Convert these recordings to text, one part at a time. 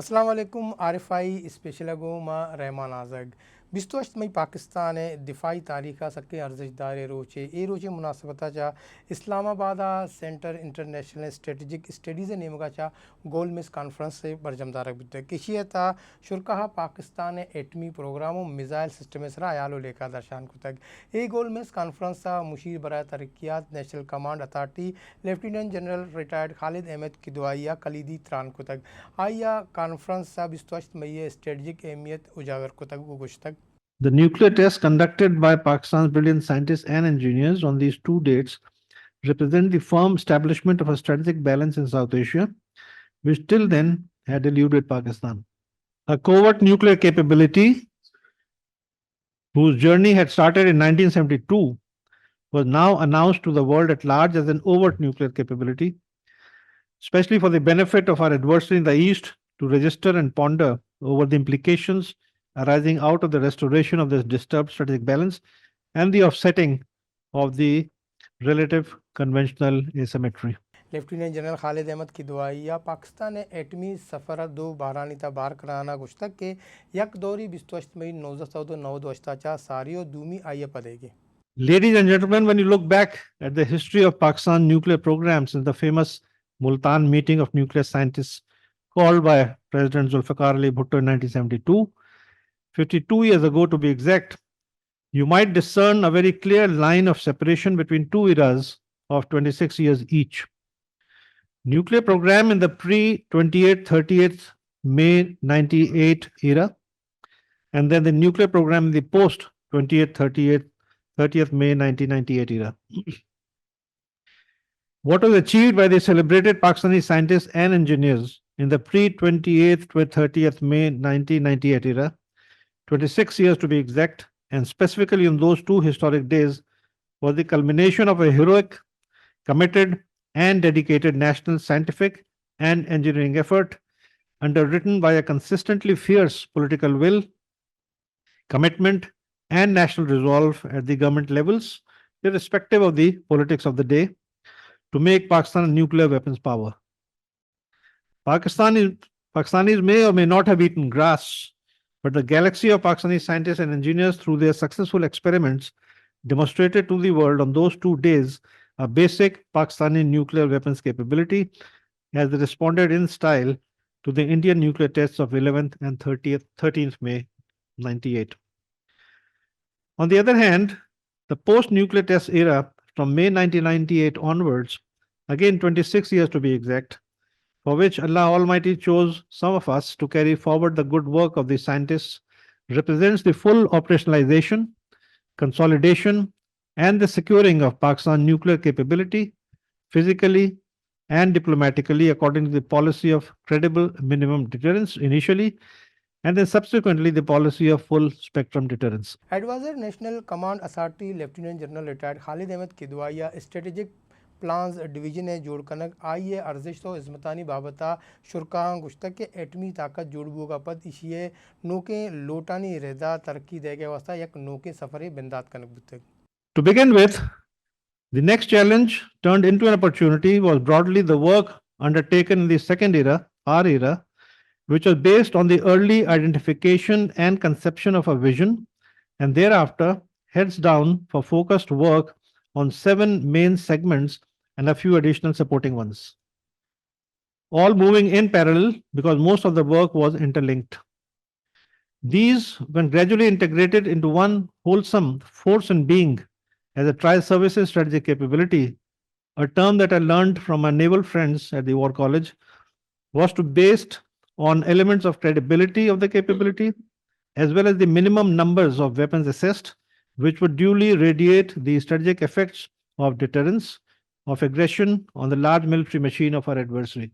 अस्सलाम वालेकुम RFI special Rahman आजग 28 मई पाकिस्तान दिफाई तारीखा सके अर्जदार रोचे ए रोचे मुनासबता Islamabad center international strategic studies नेमगा गोल मिस कॉन्फ्रेंस से बरजमदार किशियता शुरका पाकिस्तान एटमी प्रोग्राम मिज़ाइल सिस्टम सरा आयालो लेका दर्शान कुतक ए गोल मिस कॉन्फ्रेंस मुशीर बराए तरक्यात national command authority lieutenant general retired Khalid Ahmed की दुआया कलीदी त्रान कुतक आया कॉन्फ्रेंस 28 मई स्ट्रेटजिक अहमियत उजागर कुतक गुश्तक The nuclear tests conducted by Pakistan's brilliant scientists and engineers on these two dates represent the firm establishment of a strategic balance in South Asia, which till then had eluded Pakistan. A covert nuclear capability, whose journey had started in 1972, was now announced to the world at large as an overt nuclear capability, especially for the benefit of our adversary in the East to register and ponder over the implications arising out of the restoration of this disturbed strategic balance and the offsetting of the relative conventional asymmetry. Lieutenant general Khalid Ahmed की दुआया पाकिस्तान एटमी सफ़र दो बारानीता बार कराना गुश्तक के यक दौरी 28 मई 1909 सारियो दूमी आइया पदेगी. Ladies and gentlemen, when you look back at the history of Pakistan nuclear programs since the famous Multan meeting of nuclear scientists called by President Zulfikar Ali Bhutto in 1972, 52 years ago to be exact, you might discern a very clear line of separation between two eras of 26 years each. Nuclear program in the pre-28th, 30th May 98 era, and then the nuclear program in the post-28th, 30th May 1998 era. What was achieved by the celebrated Pakistani scientists and engineers in the pre-28th to 30th May 1998 era, 26 years to be exact, and specifically on those two historic days, was the culmination of a heroic, committed, and dedicated national scientific and engineering effort underwritten by a consistently fierce political will, commitment, and national resolve at the government levels, irrespective of the politics of the day, to make Pakistan a nuclear weapons power. Pakistanis may or may not have eaten grass, but the galaxy of Pakistani scientists and engineers, through their successful experiments, demonstrated to the world on those 2 days a basic Pakistani nuclear weapons capability as they responded in style to the Indian nuclear tests of 11th and 13th May 98. On the other hand, the post-nuclear test era from May 1998 onwards, again 26 years to be exact, for which Allah Almighty chose some of us to carry forward the good work of the scientists, represents the full operationalization, consolidation, and the securing of Pakistan's nuclear capability, physically and diplomatically, according to the policy of credible minimum deterrence initially, and then subsequently the policy of full spectrum deterrence. Adviser national command authority lieutenant general retired Khalid Ahmed की दुआया strategic plans division जोड़ कनक आइए अर्जिश तो इजमतानी बाबता शुरका गुश्तक के एटमी ताकत जोड़बू का पद इशिए नौके लोटानी रेदा तरक्की देगे वास्ता यक नौके सफरे बिंदात कनक बुतक. To begin with, the next challenge turned into an opportunity was broadly the work undertaken in the second era, our era, which was based on the early identification and conception of a vision, and thereafter heads down for focused work on 7 main segments and a few additional supporting ones, all moving in parallel because most of the work was interlinked. These, when gradually integrated into one wholesome force and being as a tri-services strategic capability, a term that I learned from my naval friends at the War College, was to based on elements of credibility of the capability, as well as the minimum numbers of weapons assessed, which would duly radiate the strategic effects of deterrence, of aggression on the large military machine of our adversary.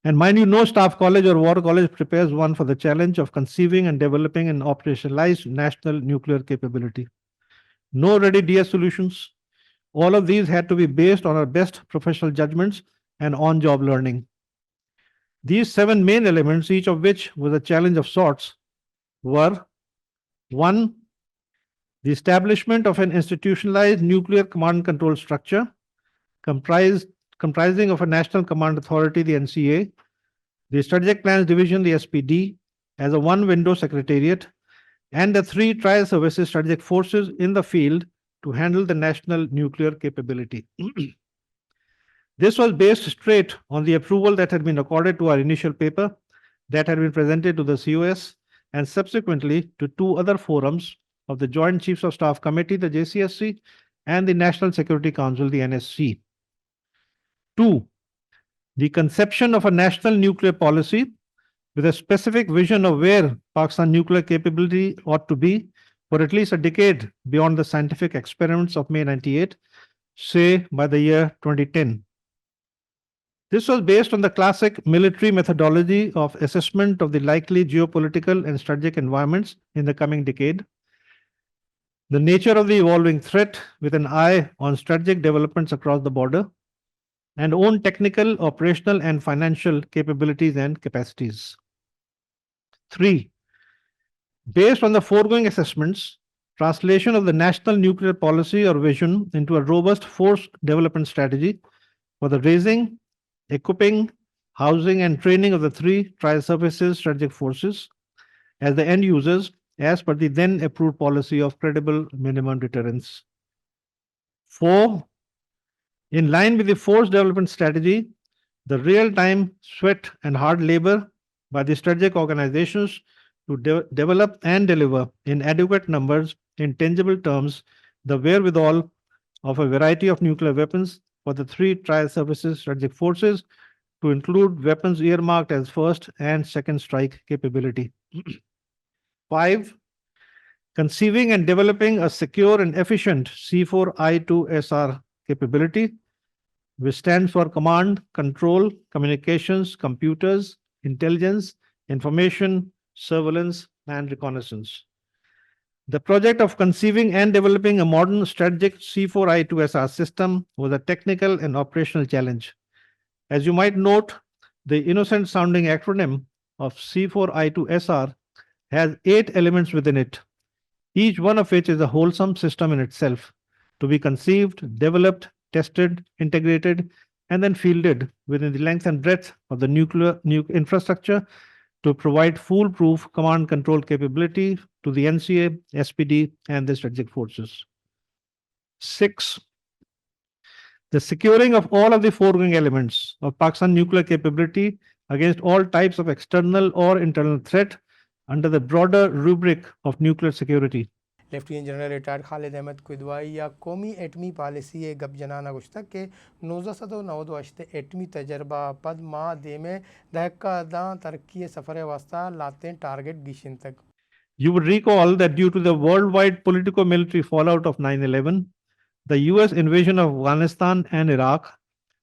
And mind you, no staff college or war college prepares one for the challenge of conceiving and developing an operationalized national nuclear capability. No ready DS solutions. All of these had to be based on our best professional judgments and on-job learning. These 7 main elements, each of which was a challenge of sorts, were: 1. The establishment of an institutionalized nuclear command and control structure comprising of a national command authority, the NCA, the Strategic Plans Division, the SPD, as a one-window secretariat, and the three trial services strategic forces in the field to handle the national nuclear capability. This was based straight on the approval that had been accorded to our initial paper that had been presented to the COS and subsequently to two other forums of the Joint Chiefs of Staff Committee, the JCSC, and the National Security Council, the NSC. Two, the conception of a national nuclear policy with a specific vision of where Pakistan nuclear capability ought to be for at least a decade beyond the scientific experiments of May 98, say by the year 2010. This was based on the classic military methodology of assessment of the likely geopolitical and strategic environments in the coming decade, the nature of the evolving threat with an eye on strategic developments across the border, and own technical, operational, and financial capabilities and capacities. Three, based on the foregoing assessments, translation of the national nuclear policy or vision into a robust force development strategy for the raising, equipping, housing, and training of the three trial services strategic forces as the end users as per the then approved policy of credible minimum deterrence. Four, in line with the force development strategy, the real-time sweat and hard labor by the strategic organizations to develop and deliver in adequate numbers in tangible terms the wherewithal of a variety of nuclear weapons for the three trial services strategic forces to include weapons earmarked as first and second strike capability. Five, conceiving and developing a secure and efficient C4I2SR capability, which stands for Command, Control, Communications, Computers, Intelligence, Information, Surveillance, and Reconnaissance. The project of conceiving and developing a modern strategic C4I2SR system was a technical and operational challenge. As you might note, the innocent sounding acronym of C4I2SR has 8 elements within it, each one of which is a wholesome system in itself, to be conceived, developed, tested, integrated, and then fielded within the length and breadth of the nuclear infrastructure to provide foolproof command control capability to the NCA, SPD, and the strategic forces. 6. The securing of all of the foregoing elements of Pakistan nuclear capability against all types of external or internal threat under the broader rubric of nuclear security. Lieutenant general retired Khalid Ahmed Kidwai या कौमी एटमी policy गप जनाना गुश्तक के 1990 एटमी तजर्बा पद माह दे में दहका दा तरक्की सफ़र वास्ता लाते टारगेट गिशन तक. You would recall that due to the worldwide politico-military fallout of 9/11, the US invasion of Afghanistan and Iraq,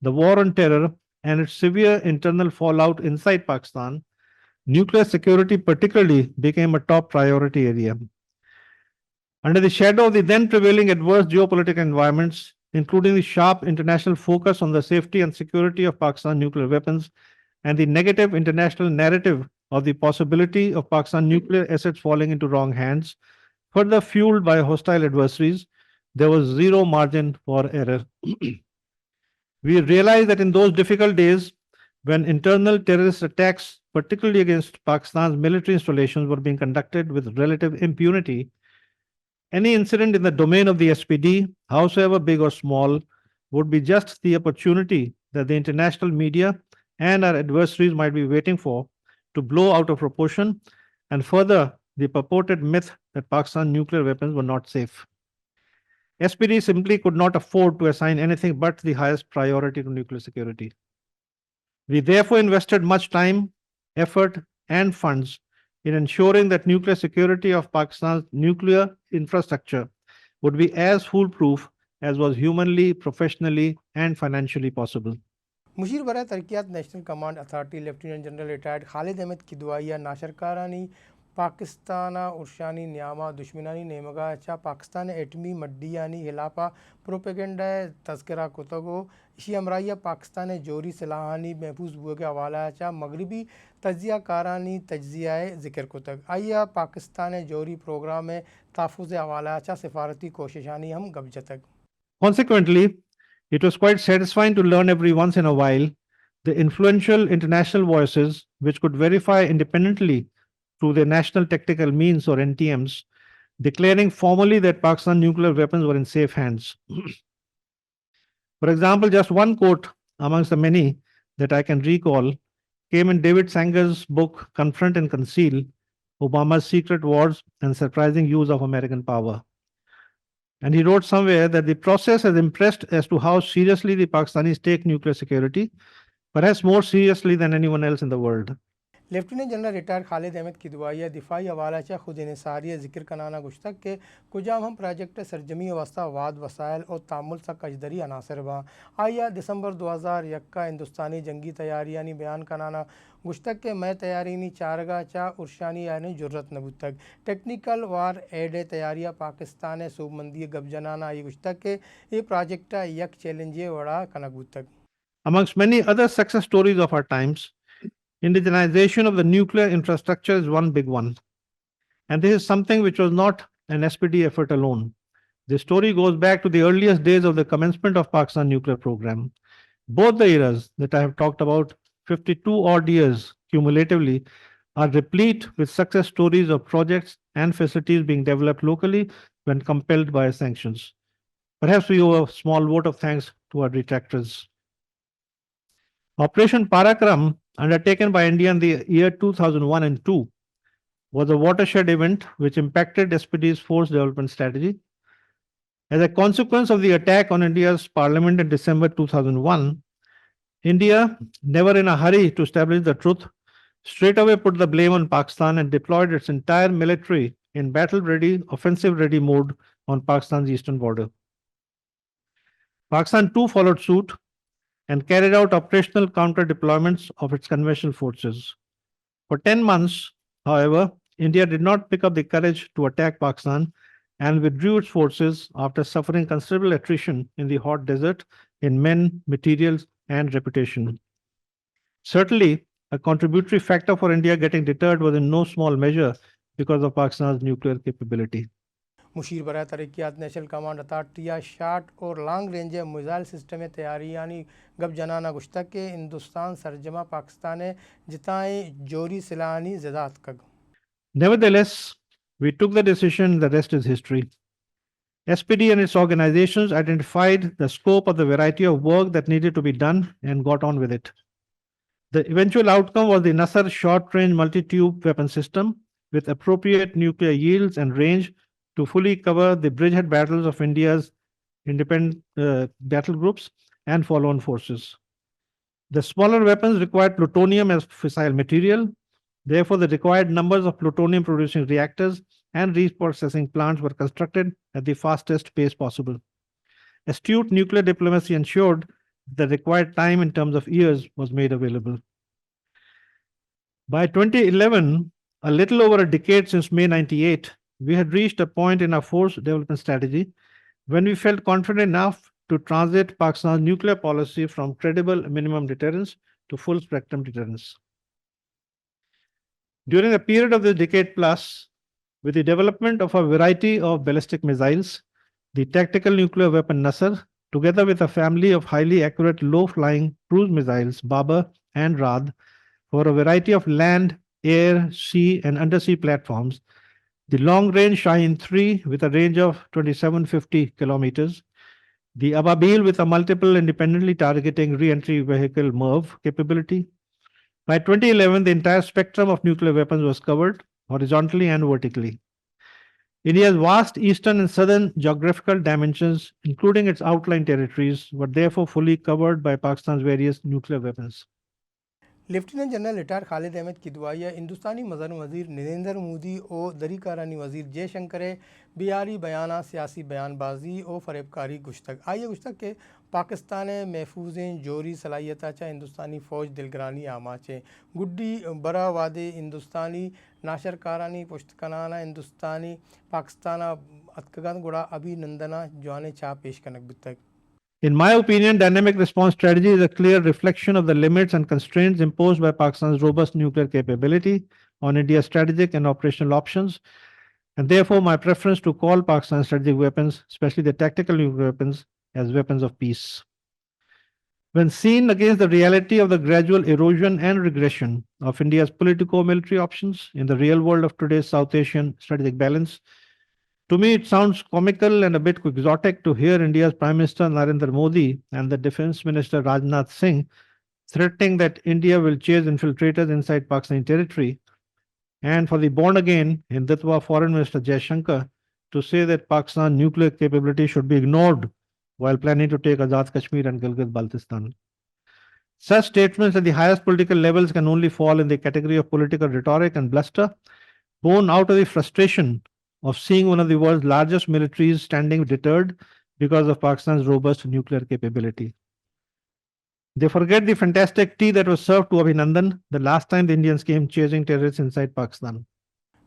the war on terror, and its severe internal fallout inside Pakistan, nuclear security particularly became a top priority area. Under the shadow of the then prevailing adverse geopolitical environments, including the sharp international focus on the safety and security of Pakistan nuclear weapons and the negative international narrative of the possibility of Pakistan nuclear assets falling into wrong hands, further fueled by hostile adversaries, there was zero margin for error. We realized that in those difficult days, when internal terrorist attacks, particularly against Pakistan's military installations, were being conducted with relative impunity, any incident in the domain of the SPD, howsoever big or small, would be just the opportunity that the international media and our adversaries might be waiting for to blow out of proportion and further the purported myth that Pakistan nuclear weapons were not safe. SPD simply could not afford to assign anything but the highest priority to nuclear security. We therefore invested much time, effort, and funds in ensuring that nuclear security of Pakistan's nuclear infrastructure would be as foolproof as was humanly, professionally, and financially possible. मुशीर बरा तरक्यात national command authority lieutenant general retired Khalid Ahmed किदवाइया नाशरकारानी पाकिस्ताना उर्शानी न्यामा दुश्मनानी नेमगा अच्छा Pakistan एटमी muddy यानी हिलापा propaganda तस्करा कुतगो इसी अमराइया पाकिस्तान जोरी सलाहानी महफूज हुए के हवाला अच्छा मगरबी तजिया कारानी तजियाए ज़िक्र कुतग आइया पाकिस्तान जोरी प्रोग्राम में ताफुज़ हवाला अच्छा सिफारती कोशिशानी हम गबजतक. Consequently, it was quite satisfying to learn every once in a while the influential international voices, which could verify independently through their national tactical means or NTMs, declaring formally that Pakistan nuclear weapons were in safe hands. For example, just one quote amongst the many that I can recall came in David Sanger's book Confront and Conceal: Obama's Secret Wars and Surprising Use of American Power. And he wrote somewhere that the process has impressed as to how seriously the Pakistanis take nuclear security, perhaps more seriously than anyone else in the world. Lieutenant general retire Khalid Ahmed की दुआया दिफाई हवाला चा खुद इनसारी जिक्र कनाना गुश्तक के कुजाम हम project सरजमी वास्ता वाद वसायल और तामुल सा कजदरी अनासर बा आया दिसंबर 2001 का हिंदुस्तानी जंगी तैयारियानी बयान कनाना गुश्तक के मैं तैयारी चारगा चा उर्शानी यानी जरूरत नबूत तक टेक्निकल वार एड तैयारियाँ पाकिस्तान सूबमंदी गबजनाना आई गुश्तक के ये प्रोजेक्ट यक चैलेंजे वड़ा कनक तक. Amongst many other success stories of our times, indigenization of the nuclear infrastructure is one big one. And this is something which was not an SPD effort alone. The story goes back to the earliest days of the commencement of Pakistan nuclear program. Both the eras that I have talked about, 52 odd years cumulatively, are replete with success stories of projects and facilities being developed locally when compelled by sanctions. Perhaps we owe a small vote of thanks to our detractors. Operation Parakram, undertaken by India in the year 2001 and 2, was a watershed event which impacted SPD's force development strategy. As a consequence of the attack on India's parliament in December 2001, India, never in a hurry to establish the truth, straight away put the blame on Pakistan and deployed its entire military in battle-ready, offensive-ready mode on Pakistan's eastern border. Pakistan too followed suit and carried out operational counter deployments of its conventional forces. For 10 months, however, India did not pick up the courage to attack Pakistan and withdrew its forces after suffering considerable attrition in the hot desert in men, materials, and reputation. Certainly, a contributory factor for India getting deterred was in no small measure because of Pakistan's nuclear capability. Musheer बरा तरक्यात national command authority short और long range missile system तैयारी यानी गब जनाना गुश्तक के हिंदुस्तान सरजमा पाकिस्तान जिताए जोरी सिलानी ज़दात कग. Nevertheless, we took the decision, the rest is history. SPD and its organizations identified the scope of the variety of work that needed to be done and got on with it. The eventual outcome was the Nasser short-range multi-tube weapon system with appropriate nuclear yields and range to fully cover the bridgehead battles of India's independent battle groups and follow-on forces. The smaller weapons required plutonium as fissile material. Therefore, the required numbers of plutonium-producing reactors and reprocessing plants were constructed at the fastest pace possible. Astute nuclear diplomacy ensured the required time in terms of years was made available. By 2011, a little over a decade since May 98, we had reached a point in our force development strategy when we felt confident enough to transit Pakistan's nuclear policy from credible minimum deterrence to full spectrum deterrence. During the period of this decade plus, with the development of a variety of ballistic missiles, the tactical nuclear weapon Nasser, together with a family of highly accurate low-flying cruise missiles, Babar and Raad, for a variety of land, air, sea, and undersea platforms, the long-range Shaheen 3 with a range of 2750 kilometers, the Ababil with a multiple independently targeting re-entry vehicle MIRV capability. By 2011, the entire spectrum of nuclear weapons was covered horizontally and vertically. India's vast eastern and southern geographical dimensions, including its outlying territories, were therefore fully covered by Pakistan's various nuclear weapons. Lieutenant general retire Khalid Ahmed की दुआया हिंदुस्तानी मज़र वज़ीर नरेंद्र मोदी और दरीकारानी वज़ीर जयशंकर बिहारी बयाना सियासी बयानबाजी और फरेबकारी गुश्तक आइए गुश्तक के पाकिस्तान महफूजें जोरी सलाहियत चा हिंदुस्तानी फ़ौज दिलगरानी आमाचे गुड्डी बरा वादे हिंदुस्तानी नाशरकारानी पुश्तकनाना हिंदुस्तानी पाकिस्तान अतकगन गुड़ा अभिनंदना जवान चा पेश कनक बितक. In my opinion, dynamic response strategy is a clear reflection of the limits and constraints imposed by Pakistan's robust nuclear capability on India's strategic and operational options, and therefore my preference to call Pakistan's strategic weapons, especially the tactical nuclear weapons, as weapons of peace. When seen against the reality of the gradual erosion and regression of India's politico military options in the real world of today's South Asian strategic balance, to me it sounds comical and a bit exotic to hear India's Prime Minister Narendra Modi and the Defense Minister Rajnath Singh threatening that India will chase infiltrators inside Pakistani territory, and for the born again Hindutva Foreign Minister Jaishankar to say that Pakistan's nuclear capability should be ignored while planning to take Azad Kashmir and Gilgit Baltistan. Such statements at the highest political levels can only fall in the category of political rhetoric and bluster, born out of the frustration of seeing one of the world's largest militaries standing deterred because of Pakistan's robust nuclear capability. They forget the fantastic tea that was served to Abhinandan the last time the Indians came chasing terrorists inside Pakistan.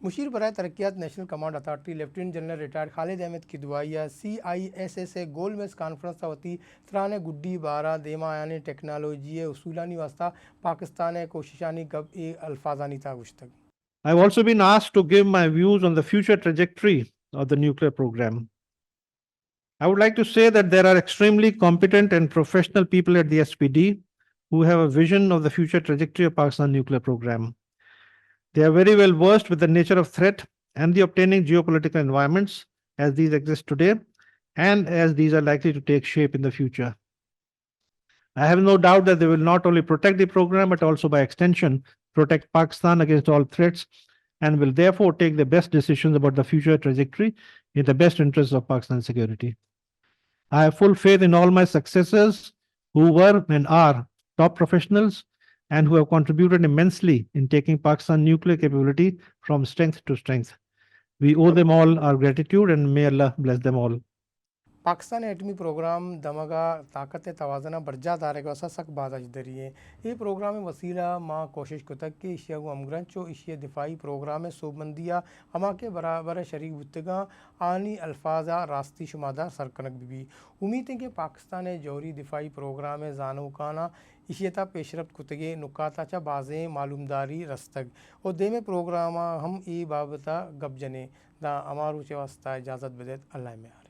मुशीर बराए तरक्यात national command authority lieutenant general retired Khalid Ahmed की दुआया CISA गोल मेज conference वती सराने गुड्डी बारा देमा यानी technology उसूलानी वास्ता पाकिस्तान कोशिशानी गब ए अल्फाजानी था गुश्तग. I've also been asked to give my views on the future trajectory of the nuclear program. I would like to say that there are extremely competent and professional people at the SPD who have a vision of the future trajectory of Pakistan's nuclear program. They are very well versed with the nature of threat and the obtaining geopolitical environments as these exist today and as these are likely to take shape in the future. I have no doubt that they will not only protect the program but also by extension protect Pakistan against all threats and will therefore take the best decisions about the future trajectory in the best interests of Pakistan's security. I have full faith in all my successors who were and are top professionals and who have contributed immensely in taking Pakistan's nuclear capability from strength to strength. We owe them all our gratitude and may Allah bless them all. Pakistan एटमी program दमगा ताकत तवाजना बर्जा दारेगा सक बाजा जरिए ये programme वसीला माँ कोशिश को तक कि इशिया अमग्रंचो इशिया दिफाई प्रोग्राम सोबंदिया हमा के बराबर शरीक बुतगा आनी अल्फाजा रास्ती शुमादा सरकनक भी उम्मीद है कि पाकिस्तान जौहरी दिफाई प्रोग्राम जानूकाना इशियता पेशरफ्त कुतगे नुकाता चा बाज़े मालूमदारी रस्तग और दे में प्रोग्राम हम ई बाबता गब जने दा अमारू चे वास्ता इजाज़त बदेत अल्लाह में